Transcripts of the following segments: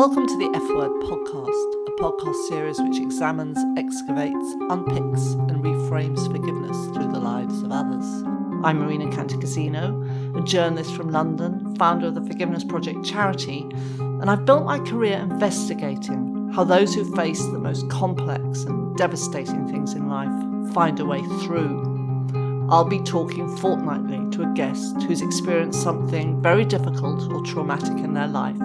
Welcome to the F Word podcast, a podcast series which examines, excavates, unpicks and reframes forgiveness through the lives of others. I'm Marina Cantacasino, a journalist from London, founder of the Forgiveness Project charity, and I've built my career investigating how those who face the most complex and devastating things in life find a way through. I'll be talking fortnightly to a guest who's experienced something very difficult or traumatic in their life,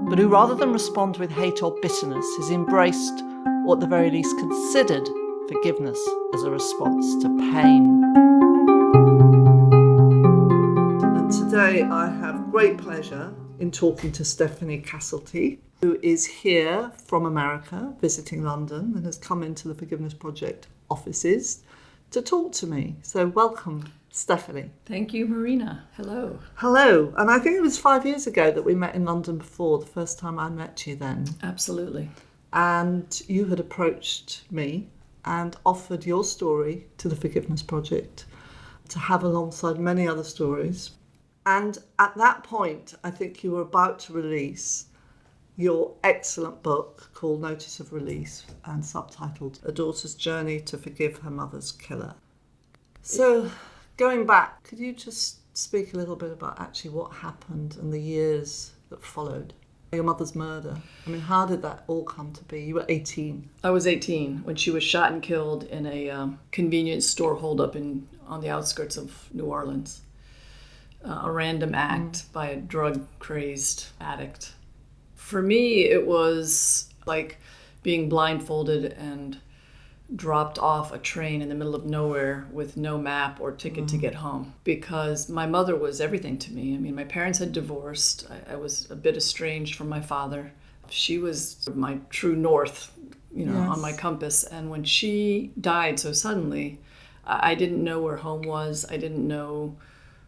but who rather than respond with hate or bitterness has embraced, or at the very least considered, forgiveness as a response to pain. And today I have great pleasure in talking to Stephanie Castlety, who is here from America, visiting London, and has come into the Forgiveness Project offices to talk to me. So welcome, Stephanie. Thank you, Marina. Hello. Hello. And I think it was 5 years ago that we met in London before, the first time I met you then. Absolutely. And you had approached me and offered your story to the Forgiveness Project to have alongside many other stories. And at that point, I think you were about to release your excellent book called Notice of Release and subtitled A Daughter's Journey to Forgive Her Mother's Killer. So going back, could you just speak a little bit about actually what happened and the years that followed? Your mother's murder. I mean, how did that all come to be? You were 18. I was 18 when she was shot and killed in a convenience store holdup on the outskirts of New Orleans. A random act by a drug-crazed addict. For me, it was like being blindfolded and dropped off a train in the middle of nowhere with no map or ticket to get home, because my mother was everything to me. I mean, my parents had divorced. I was a bit estranged from my father. She was my true north, on my compass. And when she died so suddenly, I didn't know where home was. I didn't know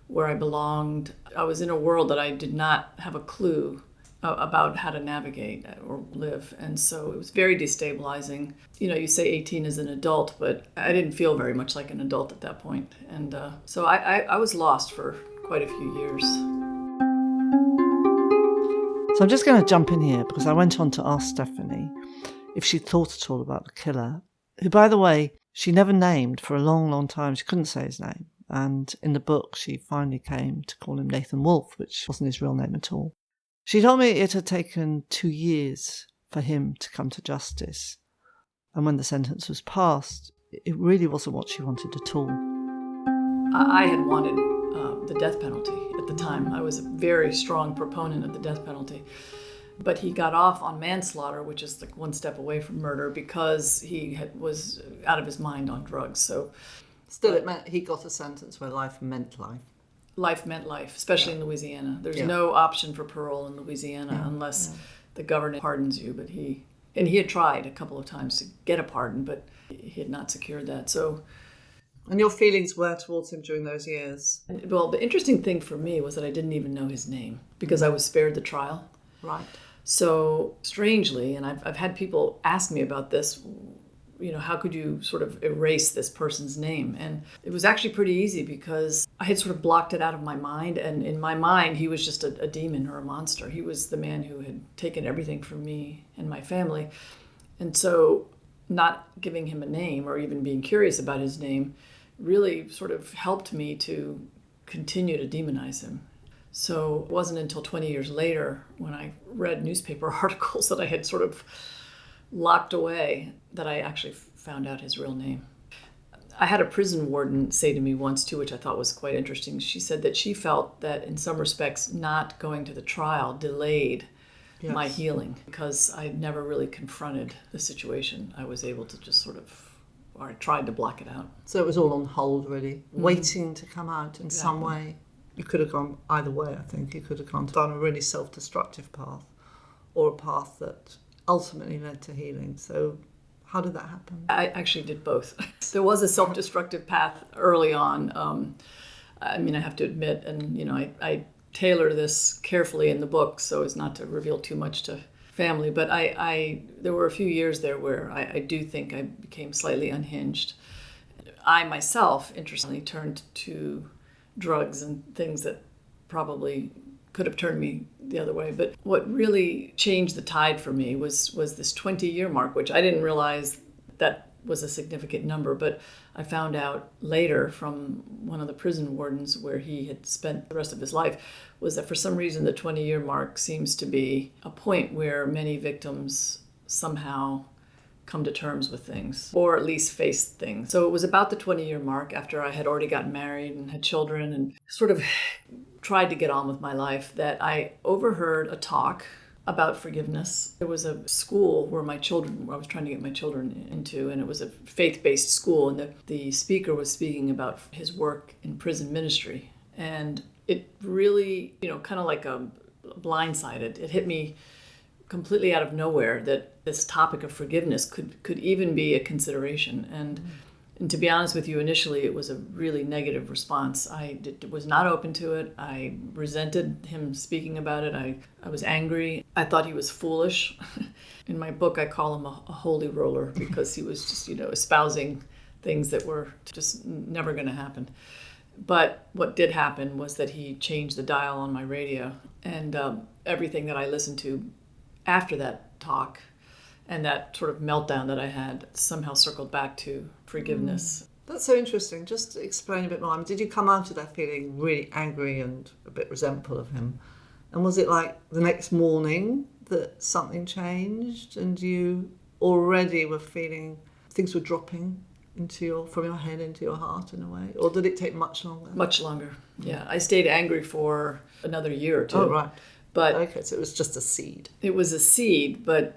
where I belonged. I was in a world that I did not have a clue about how to navigate or live. And so it was very destabilizing. You say 18 as an adult, but I didn't feel very much like an adult at that point. And so I was lost for quite a few years. So I'm just going to jump in here because I went on to ask Stephanie if she thought at all about the killer, who, by the way, she never named for a long, long time. She couldn't say his name. And in the book, she finally came to call him Nathan Wolfe, which wasn't his real name at all. She told me it had taken 2 years for him to come to justice. And when the sentence was passed, it really wasn't what she wanted at all. I had wanted the death penalty at the time. I was a very strong proponent of the death penalty. But he got off on manslaughter, which is like one step away from murder, because he was out of his mind on drugs. So still, it meant he got a sentence where life meant life. Life meant life, especially in Louisiana. There's no option for parole in Louisiana unless the governor pardons you. But he had tried a couple of times to get a pardon, but he had not secured that. So, and your feelings were towards him during those years? Well, the interesting thing for me was that I didn't even know his name because I was spared the trial. Right. So strangely, and I've had people ask me about this, how could you sort of erase this person's name? And it was actually pretty easy because I had sort of blocked it out of my mind. And in my mind, he was just a demon or a monster. He was the man who had taken everything from me and my family. And so not giving him a name or even being curious about his name really sort of helped me to continue to demonize him. So it wasn't until 20 years later when I read newspaper articles that I had sort of locked away that I actually found out his real name. I had a prison warden say to me once too, which I thought was quite interesting. She said that she felt that in some respects not going to the trial delayed my healing because I never really confronted the situation. I was able to just or I tried to block it out. So it was all on hold really, waiting to come out in some way. You could have gone either way, I think. You could have gone down a really self-destructive path or a path that ultimately led to healing. So how did that happen? I actually did both. There was a self-destructive path early on. I have to admit, and I tailor this carefully in the book so as not to reveal too much to family, but there were a few years there where I do think I became slightly unhinged. I myself, interestingly, turned to drugs and things that probably could have turned me the other way. But what really changed the tide for me was this 20-year mark, which I didn't realize that was a significant number, but I found out later from one of the prison wardens where he had spent the rest of his life, was that for some reason the 20-year mark seems to be a point where many victims somehow come to terms with things, or at least face things. So it was about the 20-year mark, after I had already gotten married and had children and sort of tried to get on with my life, that I overheard a talk about forgiveness. There was a school where I was trying to get my children into, and it was a faith-based school, and the speaker was speaking about his work in prison ministry. And it really, kind of like a blindsided. It hit me completely out of nowhere that this topic of forgiveness could even be a consideration. And to be honest with you, initially it was a really negative response. I was not open to it. I resented him speaking about it. I was angry. I thought he was foolish. In my book, I call him a holy roller because he was just, espousing things that were just never going to happen. But what did happen was that he changed the dial on my radio, and everything that I listened to after that talk and that sort of meltdown that I had somehow circled back to forgiveness. That's so interesting. Just to explain a bit more. Did you come out of that feeling really angry and a bit resentful of him? And was it like the next morning that something changed and you already were feeling things were dropping from your head into your heart in a way? Or did it take much longer? Much longer, yeah. I stayed angry for another year or two. Oh, right. But okay, so it was just a seed. It was a seed, but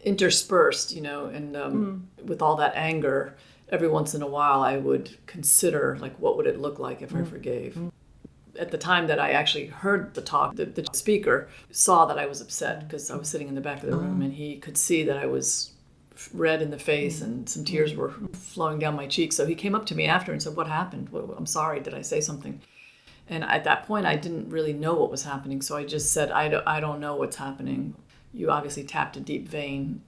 interspersed, and with all that anger, every once in a while I would consider, like, what would it look like if I forgave? At the time that I actually heard the talk, the speaker saw that I was upset because I was sitting in the back of the room, and he could see that I was red in the face and some tears were flowing down my cheeks. So he came up to me after and said, "What happened? I'm sorry, did I say something?" And at that point, I didn't really know what was happening. So I just said, I don't know what's happening. You obviously tapped a deep vein.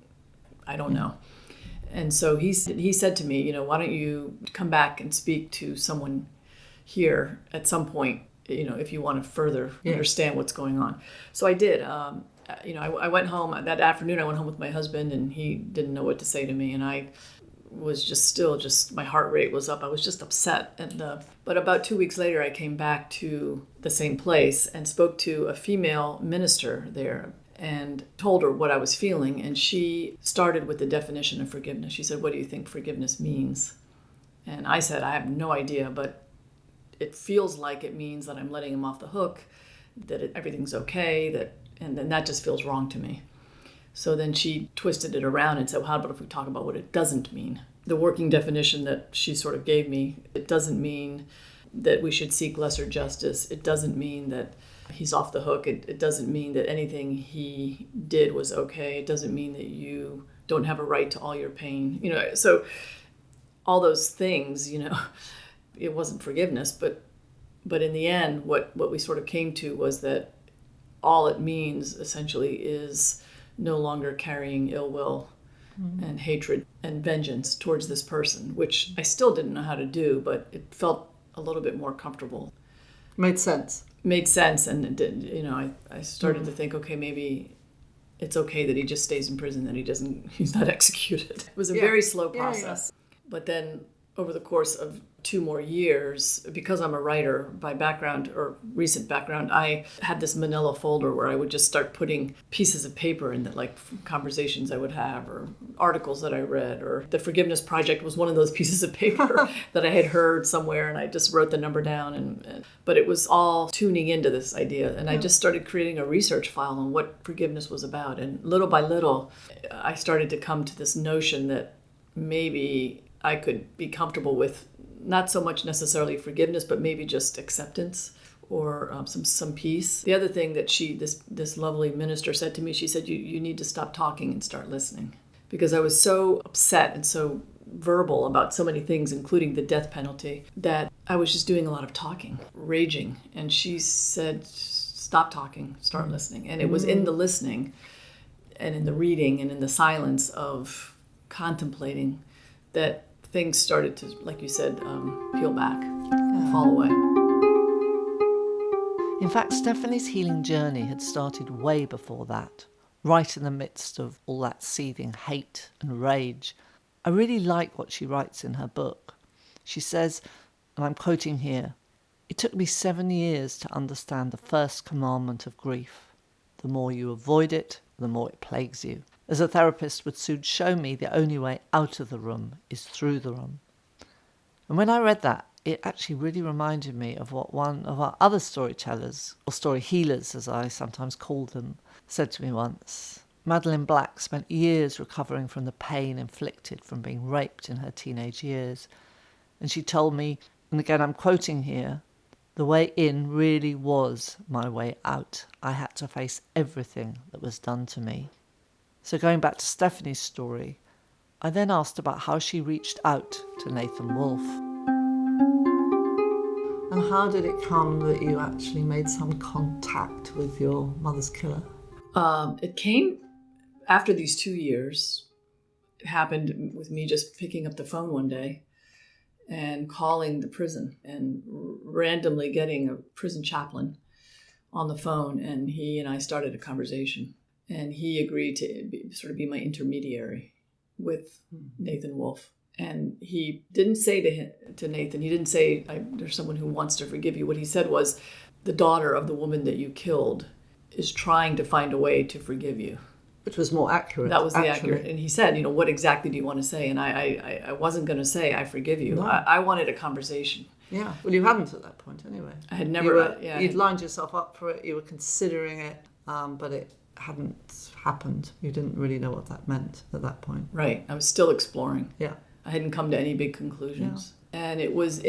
I don't know. And so he said to me, why don't you come back and speak to someone here at some point, if you want to further understand what's going on. So I did. I went home that afternoon. I went home with my husband, and he didn't know what to say to me. And I was just my heart rate was up. I was just upset. And but about 2 weeks later, I came back to the same place and spoke to a female minister there and told her what I was feeling. And she started with the definition of forgiveness. She said, "What do you think forgiveness means?" And I said, "I have no idea, but it feels like it means that I'm letting him off the hook, that everything's okay, and then that just feels wrong to me." So then she twisted it around and said, "Well, how about if we talk about what it doesn't mean?" The working definition that she sort of gave me, it doesn't mean that we should seek lesser justice. It doesn't mean that he's off the hook. It doesn't mean that anything he did was okay. It doesn't mean that you don't have a right to all your pain. So all those things, it wasn't forgiveness, but in the end, what we sort of came to was that all it means essentially is no longer carrying ill will and hatred and vengeance towards this person, which I still didn't know how to do, but it felt a little bit more comfortable. Made sense, and it did. I started to think, okay, maybe it's okay that he just stays in prison, that he's not executed. It was a very slow process. But then over the course of 2 more years, because I'm a writer by background or recent background, I had this manila folder where I would just start putting pieces of paper in that, like conversations I would have or articles that I read, or the Forgiveness Project was one of those pieces of paper that I had heard somewhere, and I just wrote the number down. But it was all tuning into this idea, and I just started creating a research file on what forgiveness was about. And little by little, I started to come to this notion that maybe I could be comfortable with not so much necessarily forgiveness, but maybe just acceptance or some peace. The other thing that this lovely minister said to me, she said, you need to stop talking and start listening. Because I was so upset and so verbal about so many things, including the death penalty, that I was just doing a lot of talking, raging. And she said, stop talking, start listening. And it was in the listening and in the reading and in the silence of contemplating that things started to, like you said, peel back, fall away. In fact, Stephanie's healing journey had started way before that, right in the midst of all that seething hate and rage. I really like what she writes in her book. She says, and I'm quoting here, "It took me 7 years to understand the first commandment of grief. The more you avoid it, the more it plagues you. As a therapist would soon show me, the only way out of the room is through the room." And when I read that, it actually really reminded me of what one of our other storytellers, or story healers as I sometimes call them, said to me once. Madeline Black spent years recovering from the pain inflicted from being raped in her teenage years. And she told me, and again I'm quoting here, "The way in really was my way out. I had to face everything that was done to me." So going back to Stephanie's story, I then asked about how she reached out to Nathan Wolfe. And how did it come that you actually made some contact with your mother's killer? It came after these 2 years. It happened with me just picking up the phone one day and calling the prison and randomly getting a prison chaplain on the phone. And he and I started a conversation. And he agreed to be my intermediary with Nathan Wolfe. And he didn't say to Nathan, he didn't say, "There's someone who wants to forgive you." What he said was, "The daughter of the woman that you killed is trying to find a way to forgive you." Which was more accurate. That was the accurate. And he said, "What exactly do you want to say?" And I wasn't going to say, "I forgive you." No. I wanted a conversation. Yeah. Well, you hadn't at that point anyway. I had never. You'd lined yourself up for it. You were considering it, but it hadn't happened. You didn't really know what that meant at that point. Right. I was still exploring. Yeah. I hadn't come to any big conclusions. Yeah. And it was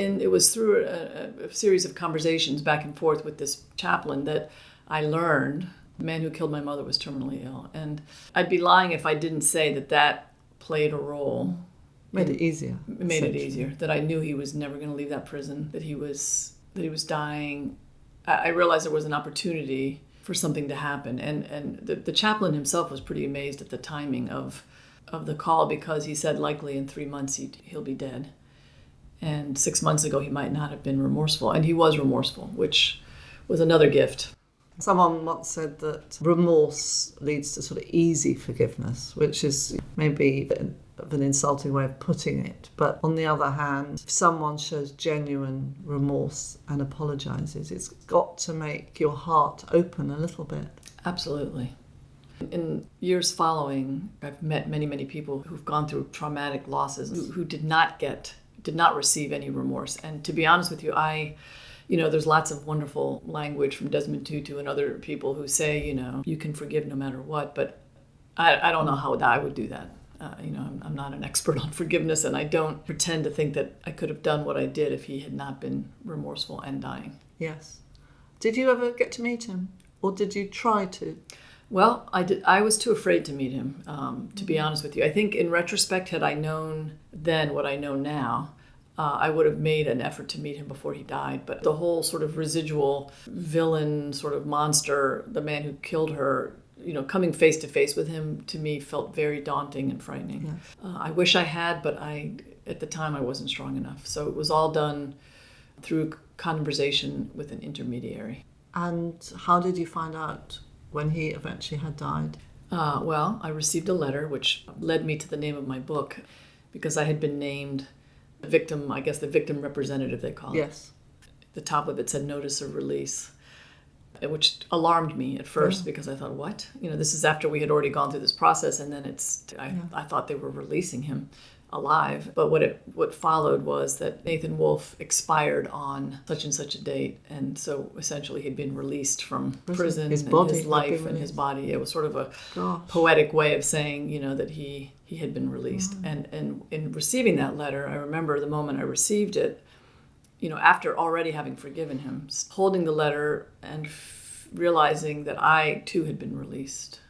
through a series of conversations back and forth with this chaplain that I learned the man who killed my mother was terminally ill. And I'd be lying if I didn't say that played a role. Made it easier. Made it easier. That I knew he was never going to leave that prison, that he was dying. I realized there was an opportunity for something to happen. And the chaplain himself was pretty amazed at the timing of the call, because he said likely in 3 months he'll be dead. And 6 months ago he might not have been remorseful. And he was remorseful, which was another gift. Someone once said that remorse leads to sort of easy forgiveness, which is maybe an insulting way of putting it. But on the other hand, if someone shows genuine remorse and apologises, it's got to make your heart open a little bit. Absolutely. In years following, I've met many, many people who've gone through traumatic losses who did not receive any remorse. And to be honest with you, there's lots of wonderful language from Desmond Tutu and other people who say, you can forgive no matter what. But I don't know how I would do that. I'm not an expert on forgiveness, and I don't pretend to think that I could have done what I did if he had not been remorseful and dying. Yes. Did you ever get to meet him, or did you try to? Well, I did. I was too afraid to meet him, to be honest with you. I think in retrospect, had I known then what I know now, I would have made an effort to meet him before he died. But the whole sort of residual villain, sort of monster, the man who killed her, coming face to face with him, to me felt very daunting and frightening. Yes. I wish I had, but at the time I wasn't strong enough. So it was all done through conversation with an intermediary. And how did you find out when he eventually had died? Well, I received a letter which led me to the name of my book, because I had been named the victim, I guess the victim representative they call it. Yes. The top of it said notice of release, which alarmed me at first, because I thought, what? This is after we had already gone through this process, and then I thought they were releasing him alive. But what followed was that Nathan Wolfe expired on such and such a date, and so essentially he'd been released from prison, his body, and his life and his body. It was sort of a poetic way of saying, that he had been released. And in receiving that letter, I remember the moment I received it, after already having forgiven him, holding the letter and realizing that I too had been released,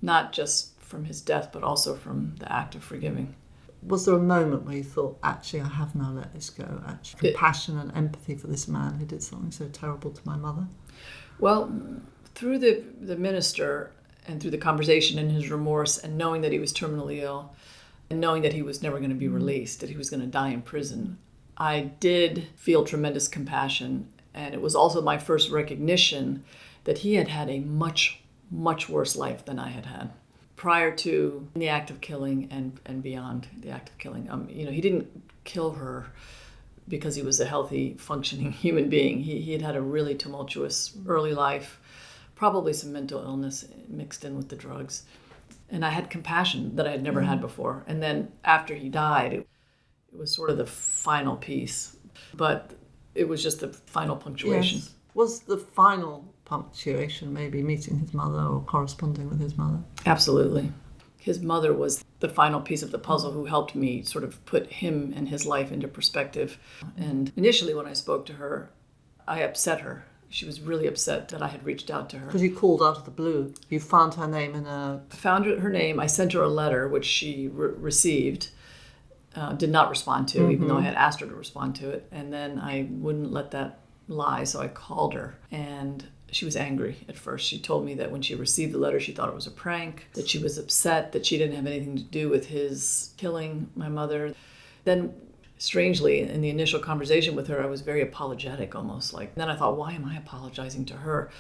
not just from his death, but also from the act of forgiving. Was there a moment where you thought, actually, I have now let this go? Actually, compassion and empathy for this man who did something so terrible to my mother? Well, through the minister and through the conversation and his remorse, and knowing that he was terminally ill, and knowing that he was never going to be released, that he was going to die in prison, I did feel tremendous compassion And it was also my first recognition that he had had a much, much worse life than I had had prior to the act of killing and beyond the act of killing. He didn't kill her because he was a healthy, functioning human being. He had had a really tumultuous early life, probably some mental illness mixed in with the drugs. And I had compassion that I had never had before. And then after he died, it was sort of the final piece. But it was just the final punctuation. Yes. Was the final punctuation maybe meeting his mother or corresponding with his mother? Absolutely. His mother was the final piece of the puzzle who helped me sort of put him and his life into perspective. And initially when I spoke to her, I upset her. She was really upset that I had reached out to her. Because you called out of the blue. You found her name in a... I found her name. I sent her a letter, which she received, did not respond to, even though I had asked her to respond to it. And then I wouldn't let that lie, so I called her. And she was angry at first. She told me that when she received the letter, she thought it was a prank, that she was upset, that she didn't have anything to do with his killing my mother. Then, strangely, in the initial conversation with her, I was very apologetic almost. Then I thought, why am I apologizing to her?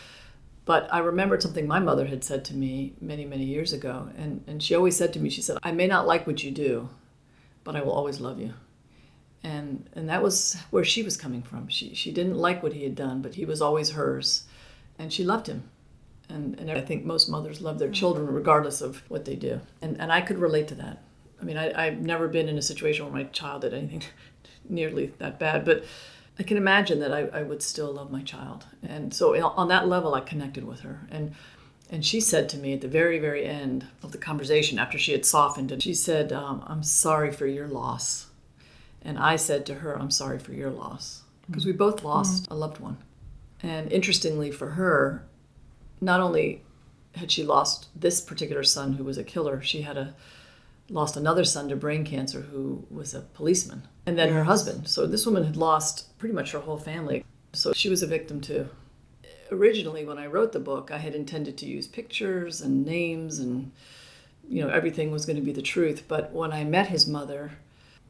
But I remembered something my mother had said to me many, many years ago. And she always said to me, she said, I may not like what you do, but I will always love you. And that was where she was coming from. She didn't like what he had done, but he was always hers. And she loved him. And I think most mothers love their children regardless of what they do. And I could relate to that. I mean, I've never been in a situation where my child did anything nearly that bad, but I can imagine that I would still love my child. And so on that level, I connected with her. And she said to me at the very, very end of the conversation, after she had softened, and she said, I'm sorry for your loss. And I said to her, I'm sorry for your loss. Because we both lost a loved one. And interestingly for her, not only had she lost this particular son who was a killer, she had lost another son to brain cancer who was a policeman. And then her husband. So this woman had lost pretty much her whole family. So she was a victim too. Originally, when I wrote the book, I had intended to use pictures and names and, everything was going to be the truth. But when I met his mother,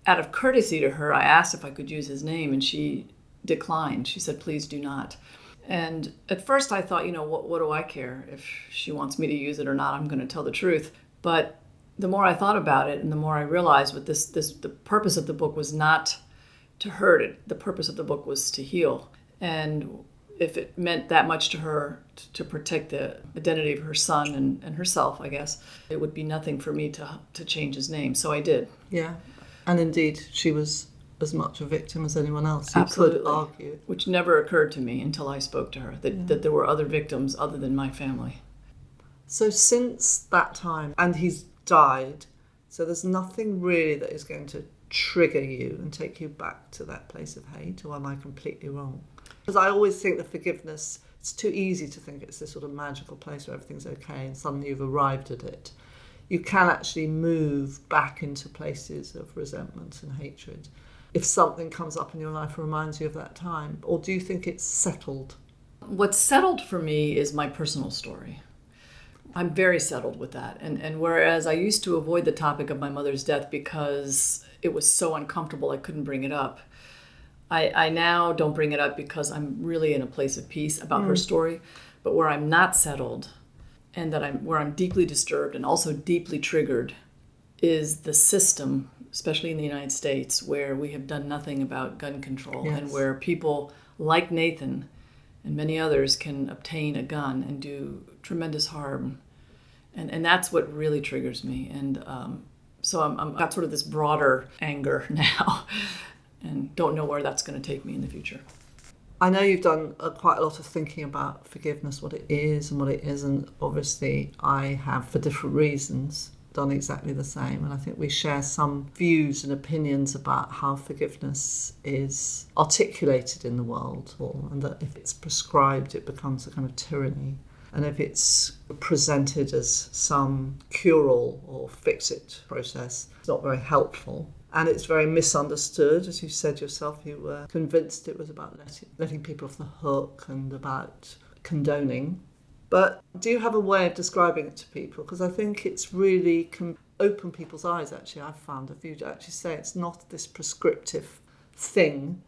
out of courtesy to her, I asked if I could use his name, and she declined. She said, please do not. And at first I thought, what do I care if she wants me to use it or not? I'm going to tell the truth. But the more I thought about it and the more I realized the purpose of the book was not to hurt it. The purpose of the book was to heal. And if it meant that much to her to protect the identity of her son and herself, I guess, it would be nothing for me to change his name. So I did. Yeah. And indeed, she was as much a victim as anyone else. You Absolutely. could argue. Which never occurred to me until I spoke to her, that there were other victims other than my family. So since that time, and he's died, so there's nothing really that is going to trigger you and take you back to that place of hate, or am I completely wrong? Because I always think that forgiveness, it's too easy to think it's this sort of magical place where everything's okay and suddenly you've arrived at it. You can actually move back into places of resentment and hatred if something comes up in your life and reminds you of that time. Or do you think it's settled? What's settled for me is my personal story. I'm very settled with that. And whereas I used to avoid the topic of my mother's death because it was so uncomfortable I couldn't bring it up, I now don't bring it up because I'm really in a place of peace about her story. But where I'm not settled and where I'm deeply disturbed and also deeply triggered is the system, especially in the United States, where we have done nothing about gun control. Yes. And where people like Nathan and many others can obtain a gun and do tremendous harm. And that's what really triggers me. And so I've got sort of this broader anger now and don't know where that's going to take me in the future. I know you've done quite a lot of thinking about forgiveness, what it is and what it isn't. Obviously, I have, for different reasons, done exactly the same. And I think we share some views and opinions about how forgiveness is articulated in the world, and that if it's prescribed, it becomes a kind of tyranny. And if it's presented as some cure-all or fix-it process, it's not very helpful. And it's very misunderstood. As you said yourself, you were convinced it was about letting people off the hook and about condoning. But do you have a way of describing it to people? Because I think it's really can open people's eyes, actually. I've found if you actually say it's not this prescriptive thing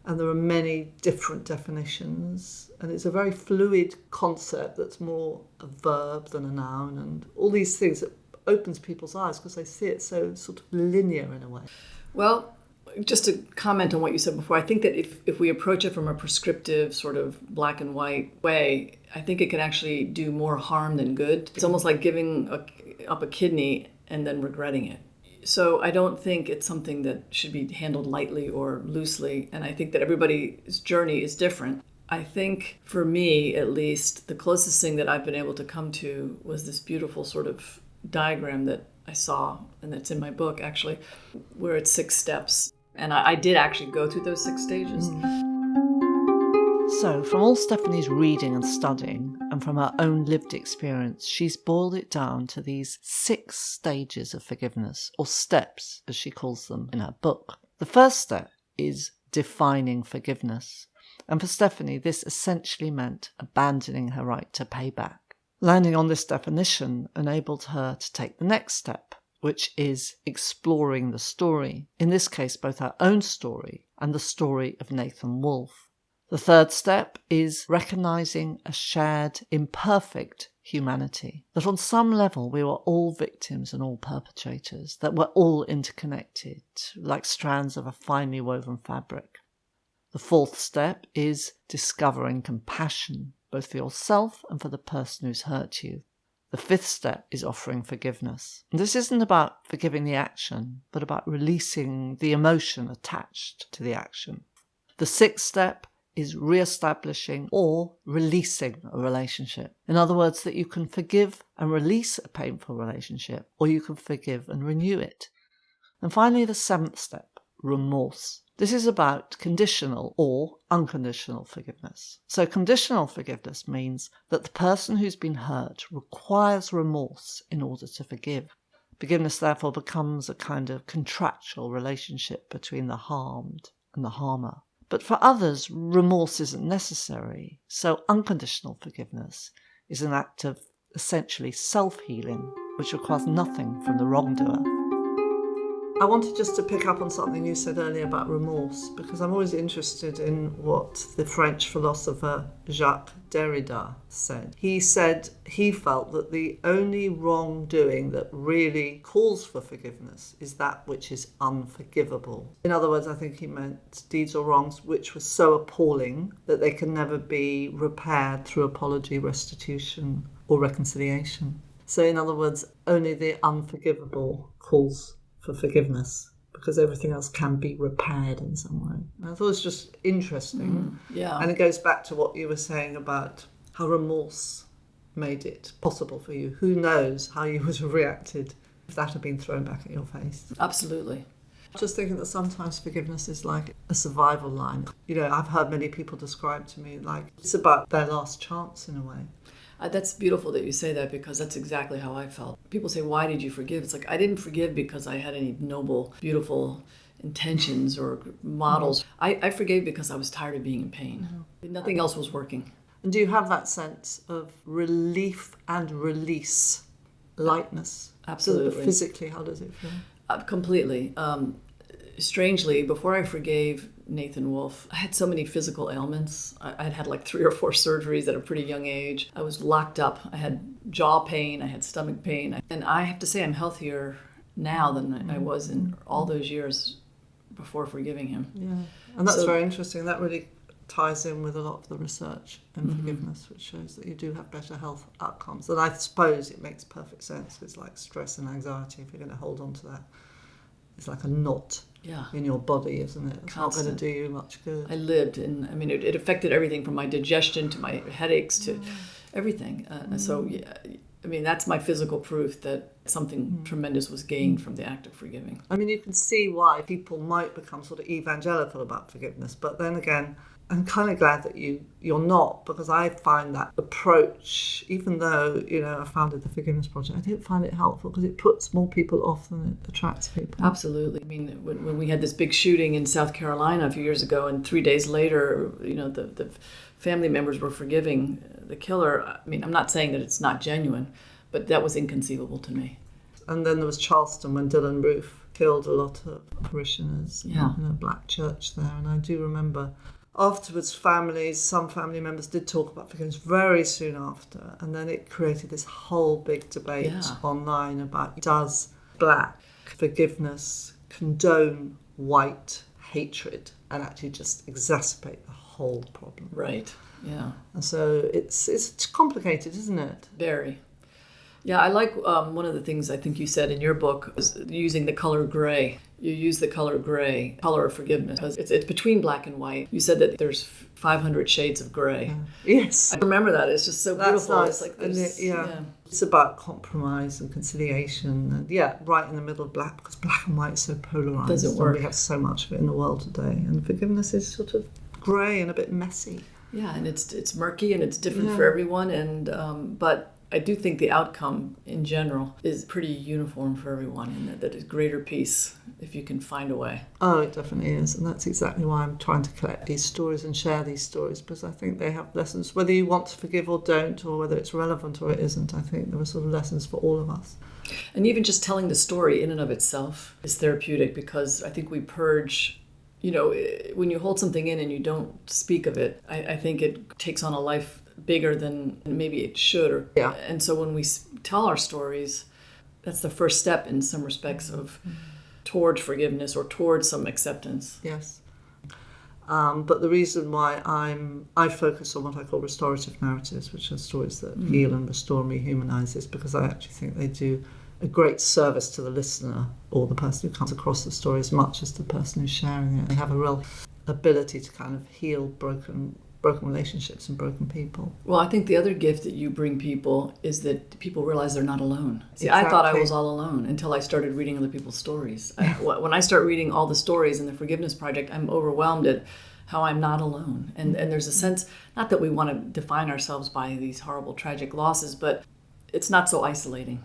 And there are many different definitions. And it's a very fluid concept that's more a verb than a noun. And all these things that opens people's eyes because they see it so sort of linear in a way. Well, just to comment on what you said before, I think that if we approach it from a prescriptive sort of black and white way, I think it can actually do more harm than good. It's almost like giving up a kidney and then regretting it. So I don't think it's something that should be handled lightly or loosely. And I think that everybody's journey is different. I think for me, at least, the closest thing that I've been able to come to was this beautiful sort of diagram that I saw, and that's in my book actually, where it's 6 steps. And I did actually go through those 6 stages. So from all Stephanie's reading and studying, and from her own lived experience, she's boiled it down to these 6 stages of forgiveness, or steps, as she calls them in her book. The first step is defining forgiveness. And for Stephanie, this essentially meant abandoning her right to pay back. Landing on this definition enabled her to take the next step, which is exploring the story, in this case both her own story and the story of Nathan Wolfe. The third step is recognising a shared, imperfect humanity, that on some level we were all victims and all perpetrators, that we're all interconnected, like strands of a finely woven fabric. The fourth step is discovering compassion, both for yourself and for the person who's hurt you. The fifth step is offering forgiveness. And this isn't about forgiving the action, but about releasing the emotion attached to the action. The sixth step is re-establishing or releasing a relationship. In other words, that you can forgive and release a painful relationship, or you can forgive and renew it. And finally, the seventh step, remorse. This is about conditional or unconditional forgiveness. So conditional forgiveness means that the person who's been hurt requires remorse in order to forgive. Forgiveness, therefore, becomes a kind of contractual relationship between the harmed and the harmer. But for others, remorse isn't necessary. So unconditional forgiveness is an act of essentially self-healing, which requires nothing from the wrongdoer. I wanted just to pick up on something you said earlier about remorse, because I'm always interested in what the French philosopher Jacques Derrida said. He said he felt that the only wrongdoing that really calls for forgiveness is that which is unforgivable. In other words, I think he meant deeds or wrongs which were so appalling that they can never be repaired through apology, restitution, or reconciliation. So in other words, only the unforgivable calls for forgiveness, because everything else can be repaired in some way. And I thought it was just interesting. Yeah. And it goes back to what you were saying about how remorse made it possible for you. Who knows how you would have reacted if that had been thrown back at your face. Absolutely. Just thinking that sometimes forgiveness is like a survival line. You know, I've heard many people describe to me like it's about their last chance in a way. That's beautiful that you say that, because that's exactly how I felt. People say, why did you forgive? It's like, I didn't forgive because I had any noble, beautiful intentions or models. I forgave because I was tired of being in pain. Nothing else was working. And do you have that sense of relief and release, lightness? Absolutely. So physically, how does it feel? Completely. Strangely, before I forgave Nathan Wolfe, I had so many physical ailments. I'd had like 3 or 4 surgeries at a pretty young age. I was locked up. I had jaw pain. I had stomach pain. And I have to say I'm healthier now than I was in all those years before forgiving him. Yeah, and that's very interesting. That really ties in with a lot of the research in forgiveness, which shows that you do have better health outcomes. And I suppose it makes perfect sense. It's like stress and anxiety. If you're going to hold on to that, it's like a knot in your body, isn't it? It's Constant. not going to do you much good. I lived, and I mean, it affected everything from my digestion to my headaches to everything. So, yeah, I mean, that's my physical proof that something tremendous was gained from the act of forgiving. I mean, you can see why people might become sort of evangelical about forgiveness, but then again, I'm kind of glad that you're not, because I find that approach, even though, you know, I founded the Forgiveness Project, I didn't find it helpful because it puts more people off than it attracts people. Absolutely. I mean, when we had this big shooting in South Carolina a few years ago, and 3 days later, you know, the family members were forgiving the killer. I mean, I'm not saying that it's not genuine, but that was inconceivable to me. And then there was Charleston when Dylan Roof killed a lot of parishioners in a black church there. And I do remember afterwards some family members did talk about forgiveness very soon after. And then it created this whole big debate online about, does black forgiveness condone white hatred and actually just exacerbate the whole problem? Right, yeah. And so it's complicated, isn't it? Very. Yeah, I like one of the things I think you said in your book is using the color gray. You use the color gray, color of forgiveness, because it's between black and white. You said that there's 500 shades of gray. Yes. I remember that. It's just so beautiful. Nice. It's like It's about compromise and conciliation. And right in the middle of black, because black and white is so polarised. Doesn't work. We have so much of it in the world today. And forgiveness is sort of grey and a bit messy. Yeah, and it's murky and it's different for everyone. And but I do think the outcome in general is pretty uniform for everyone, and that is greater peace if you can find a way. Oh, it definitely is. And that's exactly why I'm trying to collect these stories and share these stories, because I think they have lessons, whether you want to forgive or don't, or whether it's relevant or it isn't. I think there are sort of lessons for all of us. And even just telling the story in and of itself is therapeutic, because I think we purge, when you hold something in and you don't speak of it, I think it takes on a life bigger than maybe it should. And so when we tell our stories, that's the first step in some respects towards forgiveness or towards some acceptance. Yes. But the reason why I focus on what I call restorative narratives, which are stories that heal and restore and rehumanize, is because I actually think they do a great service to the listener or the person who comes across the story as much as the person who's sharing it. They have a real ability to kind of heal broken relationships and broken people. Well, I think the other gift that you bring people is that people realize they're not alone. See, Exactly. I thought I was all alone until I started reading other people's stories. When I start reading all the stories in the Forgiveness Project, I'm overwhelmed at how I'm not alone. And there's a sense, not that we want to define ourselves by these horrible, tragic losses, but it's not so isolating.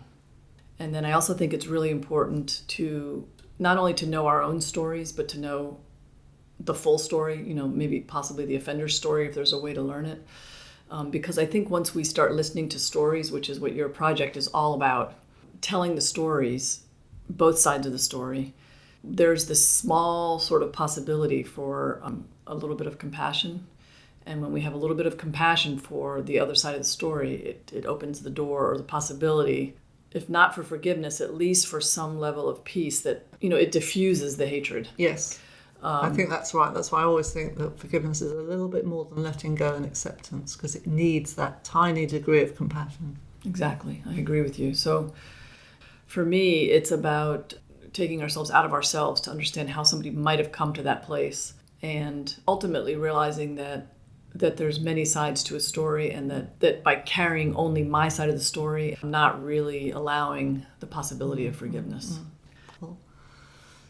And then I also think it's really important to not only to know our own stories, but to know the full story, maybe possibly the offender's story if there's a way to learn it. Because I think once we start listening to stories, which is what your project is all about, telling the stories, both sides of the story, there's this small sort of possibility for a little bit of compassion. And when we have a little bit of compassion for the other side of the story, it opens the door or the possibility, if not for forgiveness, at least for some level of peace that, it diffuses the hatred. Yes. I think that's right. That's why I always think that forgiveness is a little bit more than letting go and acceptance, because it needs that tiny degree of compassion. Exactly. I agree with you. So for me, it's about taking ourselves out of ourselves to understand how somebody might have come to that place, and ultimately realizing that there's many sides to a story, and that by carrying only my side of the story, I'm not really allowing the possibility of forgiveness. Mm-hmm. Cool.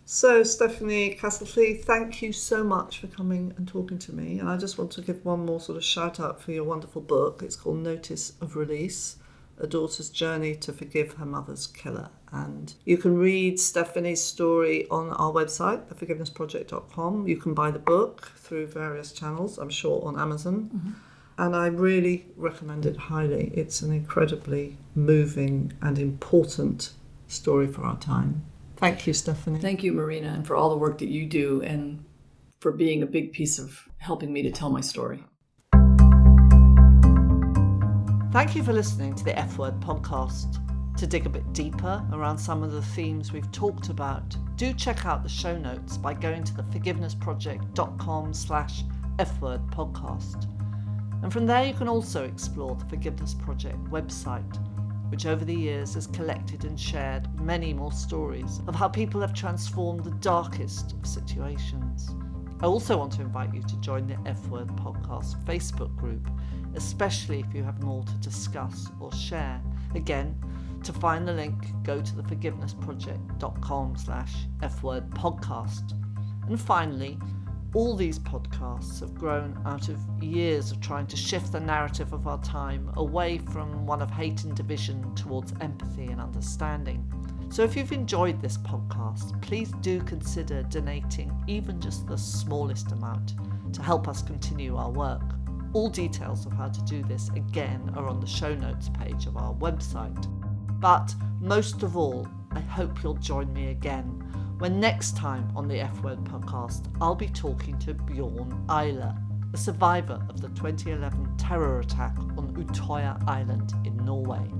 So, Stephanie Castlefleet, thank you so much for coming and talking to me. And I just want to give one more sort of shout out for your wonderful book. It's called Notice of Release, A Daughter's Journey to Forgive Her Mother's Killer. And you can read Stephanie's story on our website, theforgivenessproject.com. You can buy the book through various channels, I'm sure on Amazon. Mm-hmm. And I really recommend it highly. It's an incredibly moving and important story for our time. Thank you, Stephanie. Thank you, Marina, and for all the work that you do and for being a big piece of helping me to tell my story. Thank you for listening to the F Word podcast. To dig a bit deeper around some of the themes we've talked about, do check out the show notes by going to theforgivenessproject.com/F-word podcast. And from there you can also explore the Forgiveness Project website, which over the years has collected and shared many more stories of how people have transformed the darkest of situations. I also want to invite you to join the F-Word Podcast Facebook group, especially if you have more to discuss or share. Again, to find the link, go to theforgivenessproject.com/F-Word podcast. And finally, all these podcasts have grown out of years of trying to shift the narrative of our time away from one of hate and division towards empathy and understanding. So if you've enjoyed this podcast, please do consider donating even just the smallest amount to help us continue our work. All details of how to do this, again, are on the show notes page of our website. But most of all, I hope you'll join me again when next time on the F Word podcast, I'll be talking to Bjorn Eiler, a survivor of the 2011 terror attack on Utøya Island in Norway.